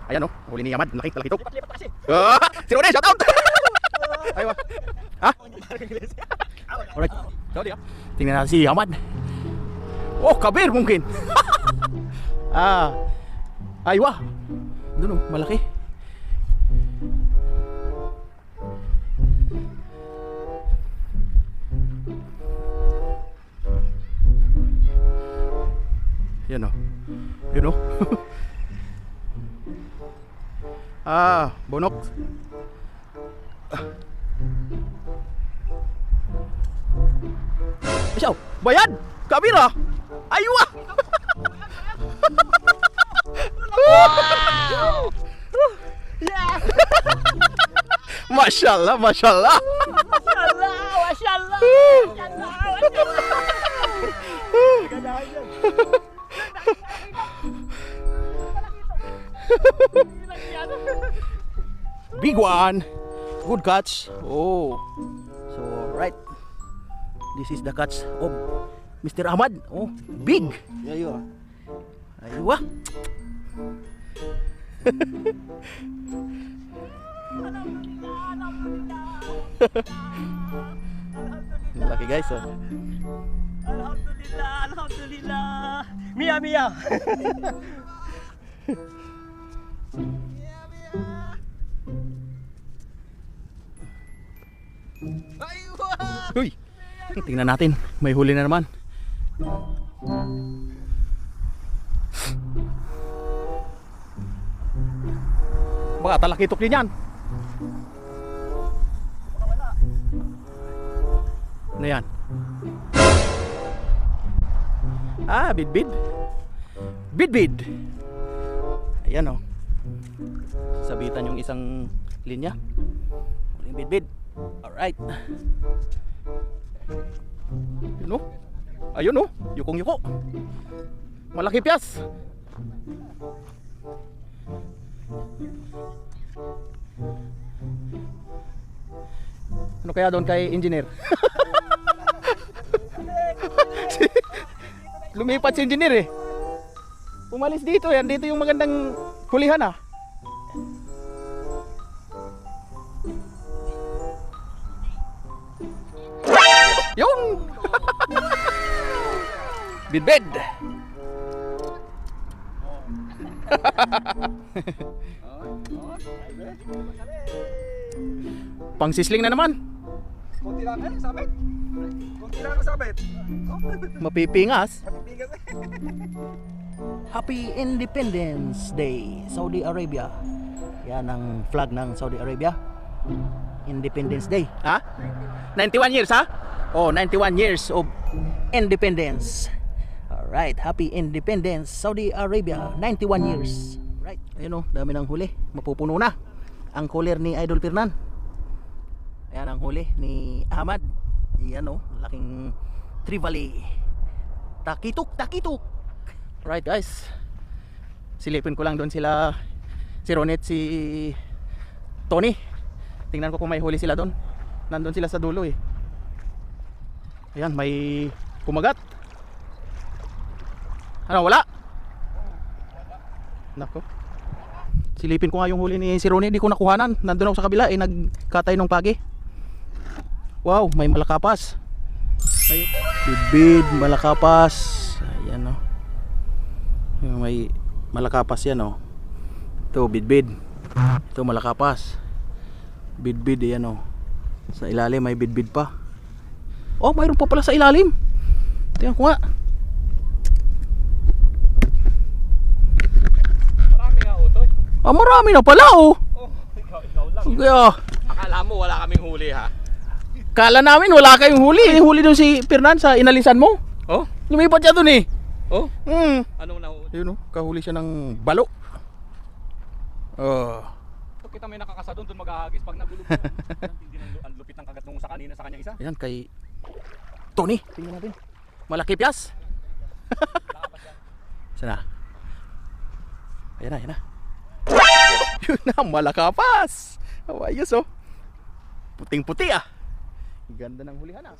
Ayan oh, huli ni Ahmad, laki ito. Si Rone, shout out. Aywa. Ha? Alright. Tingnan natin si Ahmad. Oh, kabir mungkin. Aywa. Doon oh, malaki. Yan o. Yun o. Bonok. Siyaw, bayad! Kabira! Aywa! Wow! Yeah! Masyaallah, masyaallah. Masyaallah, masyaallah. Big one. Good catch. Oh. So, right. This is the catch of Mr. Ahmad. Oh, big. Aywa. Aywa. Laki guys. Oh. Alhamdulillah, alhamdulillah. Mia, Mia. Uy. Tingnan natin. May huli na naman. Baka talakitok din yan. Ano yan? Bidbid. Bidbid. Ayan o. Sabitan yung isang linya. Huling bidbid. Alright. Yun o. Ayun o. Yukong yuko. Malaki piyas. Ano kaya doon kay engineer? Lumipat si engineer eh. Umalis dito yan. Dito yung magandang hulihan ah. Yun! Bidbid! Pang sisling na naman. Kunti lang sabit. Kunti lang sabit. Mapipingas. Mapipigas eh. Happy Independence Day, Saudi Arabia. Yan ang flag ng Saudi Arabia. Independence Day. Ha? 91 years ha? Oh, 91 years of independence. Alright, happy independence Saudi Arabia, 91 years. Right, ayun oh, dami ng huli. Mapupuno na ang cooler ni Idol Pirnan. Ayan ang huli ni Ahmad. Ayan oh, laking trevally. Takitok, takitok. Right guys, silipin ko lang doon sila, si Ronet, si Tony. Tingnan ko kung may huli sila doon. Nandun sila sa dulo eh. Ayan, may kumagat. Ano, wala? Nako. Silipin ko nga yung huli ni si Ronet, di ko nakuhanan. Nandun ako sa kabila eh, nagkatay ng pagi. Wow, may malakapas. May bibid, malakapas. Ayan oh. May malakapas yan oh. Ito bidbid. Ito malakapas. Bidbid yan oh. Sa ilalim may bidbid pa. Oh, mayroon pa pala sa ilalim. Tingnan ko nga. Marami nga utoy. Marami na pala oh. Oh, ikaw lang. Kaya, Akala mo wala kaming huli ha. kala namin wala kayong huli. Huli doon si Fernan sa inalisan mo. Oh? Lumipat siya doon eh. Oh? Anong Anong nahuli? Yun oh, kahuli siya ng balo. Pag kita may nakakasa doon mag-ahagis pag nagulog mo. Hindi ang lupit ng kagat nung sa kanina sa kanyang isa. Ayan kay Tony. Tingnan natin. Malaki piyas. Sana. Ayan na, ayan na. Yun na, malakapas. Oh, ayos oh. Puting-puti ah. Ganda ng hulihan ah.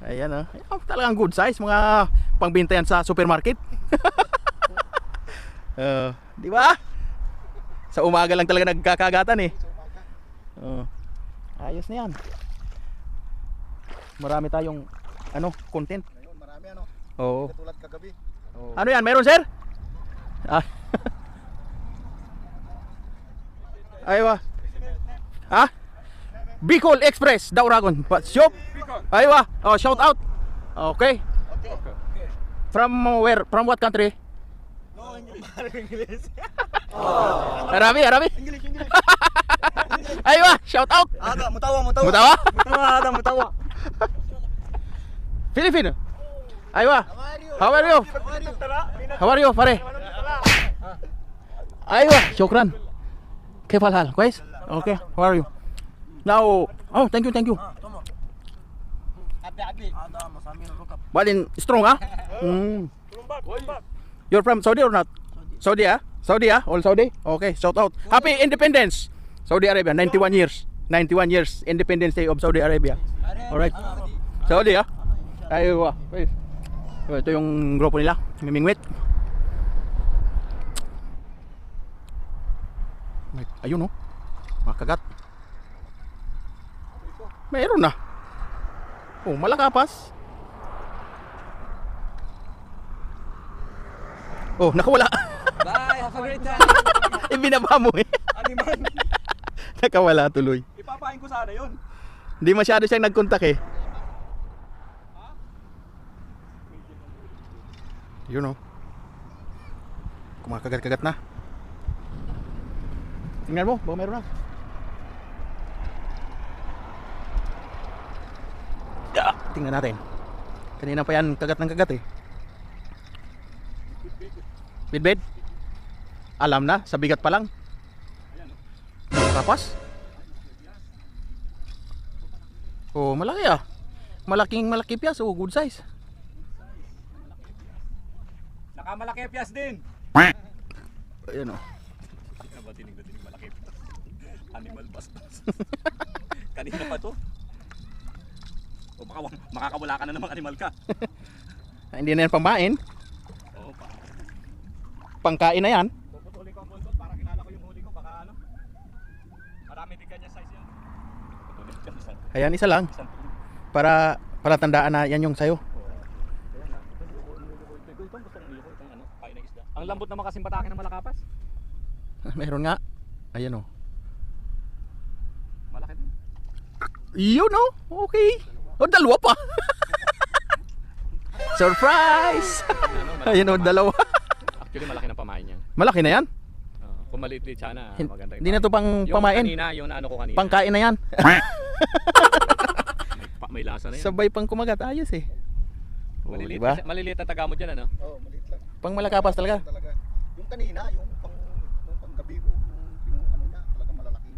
Ayan ah. Ayan, talagang good size. Mga pangbintayan sa supermarket. Di ba? Sa umaga lang talaga nagkakagatan eh. Oo. Ayos na yan. Marami tayong content. Ngayon, marami ano. Oo. Katulad kagabi. Ano yan? Meron sir? Ah. Aywa. Ha? Bicol Express, Dauragon. Shop. Aywa. Oh, shout out. Okay. From where? From what country? No, English. Arabi. English. Aywa, shout out. Aga, mutawa. Mutawa? Mutawa. Filipino. Aywa. How are you? How are you, pare? Aywa, shukran. كيف الحال؟ كويس؟ Okay, how are you? Now, oh, thank you. Badin strong ah? You're from Saudi or not? Saudi ah? All Saudi? Okay, shout out. Happy Independence! Saudi Arabia, 91 years. 91 years Independence Day of Saudi Arabia. Alright. Saudi ah? Aywa. Ito yung grupo nila, mimingwit. Ayun oh, makagat. Mayroon na. Oh, malakapas. Oh, nakawala. Bye, have a great time. Ibinaba mo eh. Animal. Nakawala tuloy. Ipapain ko sana yun. Hindi masyado siyang nagkontak eh. Yun oh. Kumakagat-kagat na. Tingnan mo, baka meron na. Tingnan natin. Kanina pa yan kagat ng kagat eh. Bidbid? Alam na, sa bigat pa lang. Kapas? Oh, malaki ah. Malaki piyas, oh, good size. Nakamalaki piyas din. Ayun oh. Tinig malaki. Animal bastos. Kanina pa to. O baka makakawala ka na namang animal ka. Hindi na yan pamain. Oo pa. Pangkain na yan. Puputulin ko ang bundot para kilala ko yung huli ko. Baka ano. Marami din ganyan size yan. Puputulin ko isang. Ayan, isa lang. Para tandaan na yan yung sayo. Ang lambot naman kasing batake ng malakapas. Meron nga. Ayan oh. Malaki din. Yun oh. Okay. O, dalawa pa. Surprise! Ayan oh, dalawa. Actually malaki ng pamain yan. Malaki na yan. Kung maliit-liit sana, maganda. Hindi na to pang yung pamain. Kanina, yung naano ko kanina. Pangkain na yan. May lasa na yan. Sabay pang kumagat. Ayos eh. Oh, Maliliit, diba? maliliit na taga mo dyan ano? Oo, maliit lang. Pang malakapas talaga. Talaga. Yung kanina, yung panggabi ko, yung ano niya, talaga malalaki.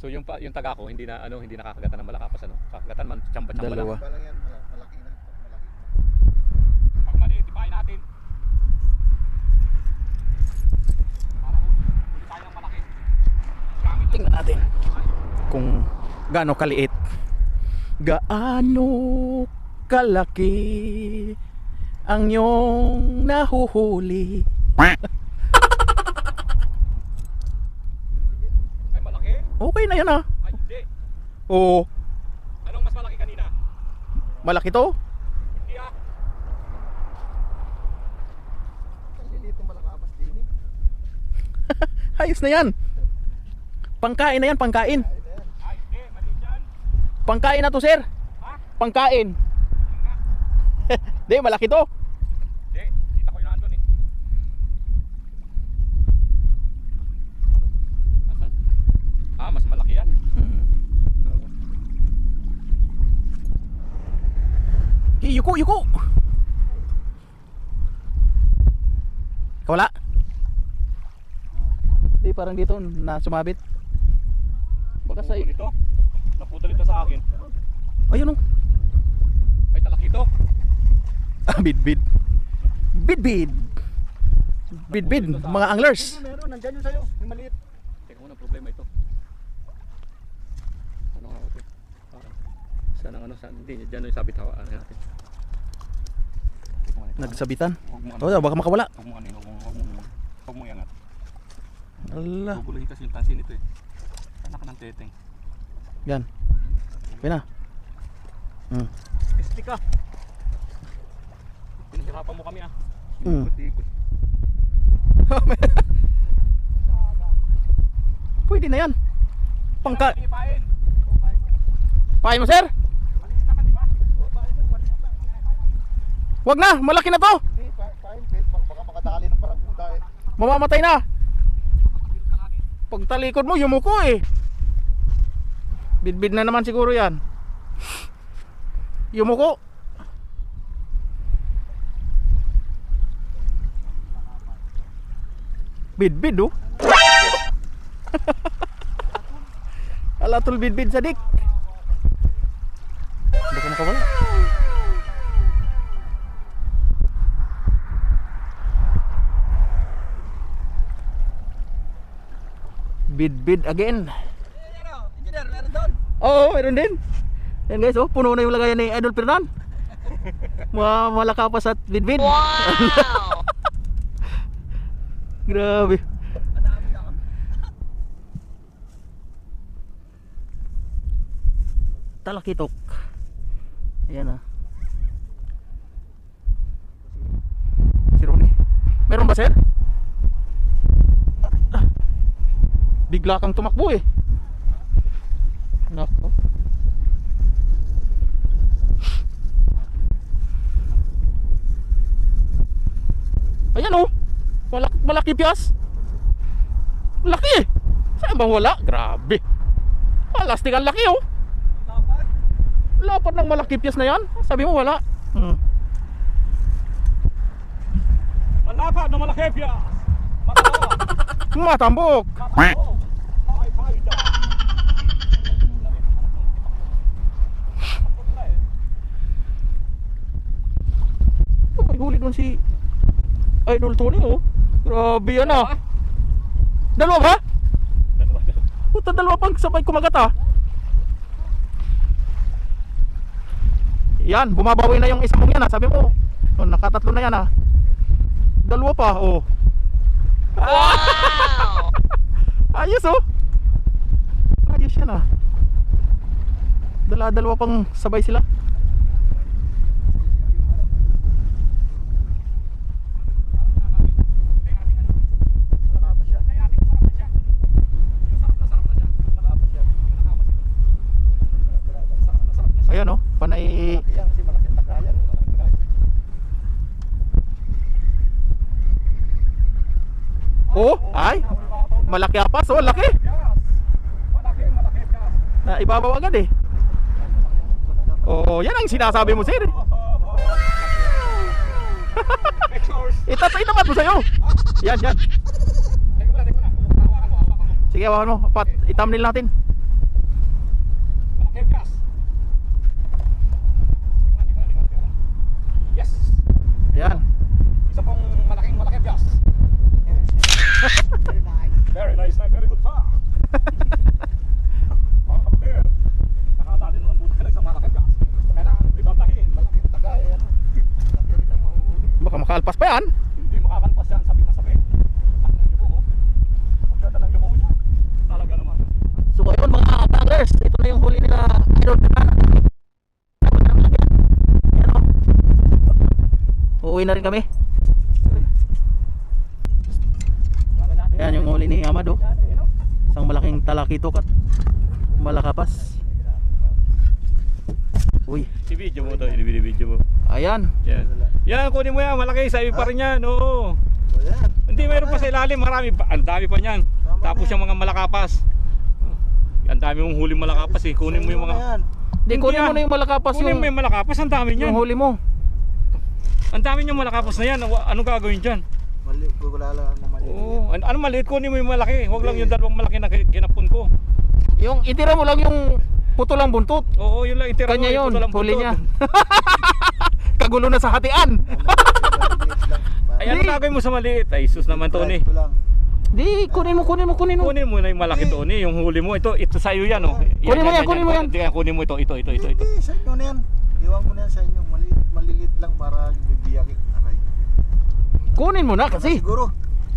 So yung taga ko hindi nakakagatan ng malakapas ano. Kakagatan man tsamba-tsamba lang. Dalawa. Parang yan, malaki na. Pag maliit, ipain natin. Para huli tayo ng malaki. Tingnan natin kung gaano kaliit. Gaano kalaki ang iyong nahuhuli. Ay malaki? Okay na yan ah. Ay hindi. Oo, Anong mas malaki kanina? malaki to. Hindi ah. Kasi dito malakapas din eh. Ayos na yan. Pangkain na yan, pangkain. Ay hindi, maliit yan. Pangkain na to, sir. Ha? Pangkain. Di, malaki to. Hindi, kita ko yung nandun eh. Asan? Mas malaki yan. Yuko. Wala. Di, parang dito na sumabit. Baka sa... Naputol ito. Naputol ito sa akin. Ayun oh. Ay talaki ito. Bidbid. Bidbid, mga anglers. Meron, nandyan yun sa'yo, yung maliit. Teka muna, problema ito. Ano nga ito? Saan ang saan? Hindi, dyan yung sabit hawa natin. Nagsabitan. Huwag mo Oh, baka makawala. Huwag mo iangat. Ala. Guguluhin kasi yung tansin ito eh. Anak ng teteng. Yan. Pina. Estika. Pinahirapan mo kami ah. Ikot-ikot. Pwede na yan. Pangka. Pain. Pain mo, sir? Wag na, malaki na to. Hindi, fine, baka makadali ng parang puta eh. Mamamatay na. Pag talikod mo, yumuko eh. Bidbid na naman siguro yan. Yumuko. Bidbid oh. Alatul bidbid sadik. Baka makawala. Bidbid again. Engineer, meron doon. Oo, meron din. Yan guys, oh, puno na yung lagayan ni Idol Fernan. Malakapas at bidbid. Wow! Grabe. Talakitok. Ayan ah. Si Ronnie. Meron ba, sir? Bigla kang tumakbo eh. Nako. Ayan oh. Malaki piyas. Laki eh. Saan bang wala? Grabe. Lastik ang laki oh. Lapat ng malaki piyas na yan. Sabi mo wala. Malapad na malaki piyas. Matambok. May huli doon si Idol Tony oh. Grabe yan ah. Dalawa ba? Puta, dalawa pang sabay kumagat ah. Yan, bumabawi na yung isang mong yan ah. Sabi mo, oh, nakatatlo na yan ah. Dalawa pa oh. Wow! Ayos oh. Ayos yan ah. Dalawa pang sabay sila. Ayan oh, panay. Yan kasi malaking tagayan. Oh, ay. Malaki apas oh, laki. Na ibabaw agad eh. Oh, yan ang sinasabi mo, sir. Itapat mo sa'yo. Yan. Sige, hawakan mo. I-thumbnail natin. Yes. Yan. Isa pong malaki piyas. Very nice na, very good pa. Mga kapatid, nakadali na ng buta ka lang sa malaki piyas. Kaya ibantahin, malaking tagayan. Baka makalpas pa yan. Hindi makakalpas yan, sabi na sabi. Ang yubo, ang ganda ng yubo niya. Talaga naman. So ayun mga bangers, ito na yung huli nila Idol Fernan. Yan o. Uuwi na rin kami. Yan yung huli ni Amado. Isang malaking talakitok at malakapas. Uy, I-video mo to, i-video mo. ayan. Yan. Yan, kunin mo yan, malaki, sabi pa rin yan, oo. So yan. Hindi, mayroon pa sa ilalim, marami pa, ang dami pa niyan. Tapos yung mga malakapas. Ang dami mong huling malakapas eh, kunin mo yung mga... Di, kunin mo na yung malakapas Kunin mo yung malakapas, ang dami niyan. yung huli mo. Ang dami niyang malakapas na yan, anong gagawin dyan? Mali, wala lang ang mali. Oo, ano maliit, kunin mo yung malaki, huwag lang yung dalawang malaki na kinapon ko. Yung itira mo lang yung puto lang buntot. Oo, yun lang, itira Kanya mo, yun, ito lang huli buntot. niya. Kagulo na sa hatian. Ay, ano gagawin mo sa maliit? Ay, sus naman, Tony. Di, kunin mo. Kunin mo na yung malaki, Tony, yung huli mo. Ito sa'yo yan, oh. Kunin mo yan. Kunin mo ito. Hindi, sa inyo na yan. Iwan ko na yan sa inyo. Maliliit lang para bibiyaki. Aray. Kunin mo na kasi. Siguro.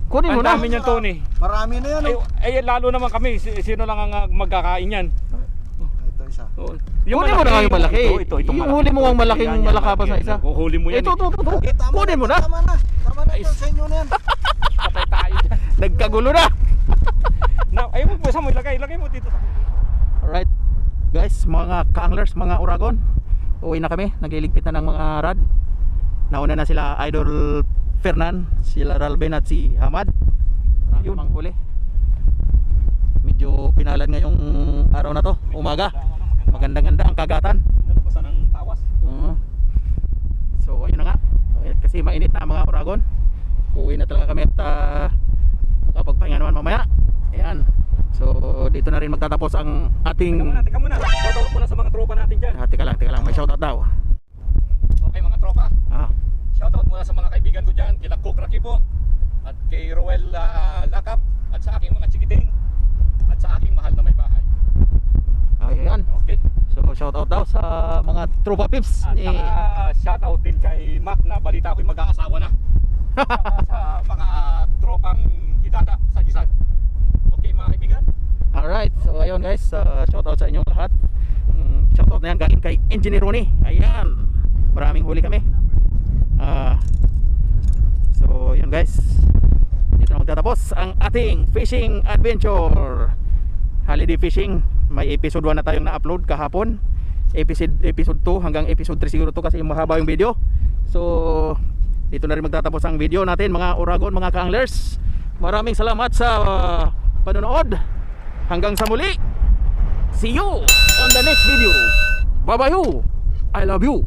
Kunin mo Ang na. dami niyan, Tony. Marami na yan. Ay, lalo naman kami. Sino lang ang magkakain yan? Ito isa. Oo. Kunin mo na yung malaki. Ito, Yung malaki. huli mo ang malaking Yan, malakapas na yan. isa. Huli mo yan. Ito. Okay, tama Kunin mo na. Tama na. Tama na ito. Sa inyo na yan. Patay tayo dyan. Nagkagulo na. Ayun mo, saan mo ilagay? Ilagay mo dito. Alright. Guys, mga ka-anglers, mga Uragon. Uwi na kami. Nagliligpit na ng mga rad. Nauna na sila Idol Fernan, sila Ralben at si Hamad. Yun ang huli. Medyo pinalad ngayong araw na to, umaga. Maganda-ganda ang kagatan. Nalabasan ng tawas. So ayun na nga. Kasi mainit na ang mga Uragon. Uwi na talaga kami at makapagpahinga naman mamaya. Ayan. So dito na rin magtatapos ang ating... Teka muna. Shoutout muna sa mga tropa natin dyan. Teka lang. May shoutout daw. Okay mga tropa. Ah. Shoutout muna sa mga kaibigan ko dyan. Kila Cook Rakipo. At kay Roel Lakap. At sa aking mga chikiting. At sa aking mahal na may bahay. Ayan. Okay. So shoutout daw sa mga tropa pips. At saka shoutout din kay Mac na balita ko'y mag-aasawa na. Saka sa mga tropang hidada sa Jisan. Okay mga kaibigan. Alright, so ayun guys, shoutout sa inyong lahat. Shoutout na yan galing kay Engineer Ronnie. Ayan, maraming huli kami. So yun guys, dito na magtatapos ang ating fishing adventure. Holiday fishing. May episode 1 na tayong na-upload kahapon. Episode 2 hanggang episode 3 siguro to kasi mahaba yung video. So dito na rin magtatapos ang video natin mga Uragon, mga ka-anglers. Maraming salamat sa panonood. Hanggang sa muli. See you on the next video. Bye bye you. I love you.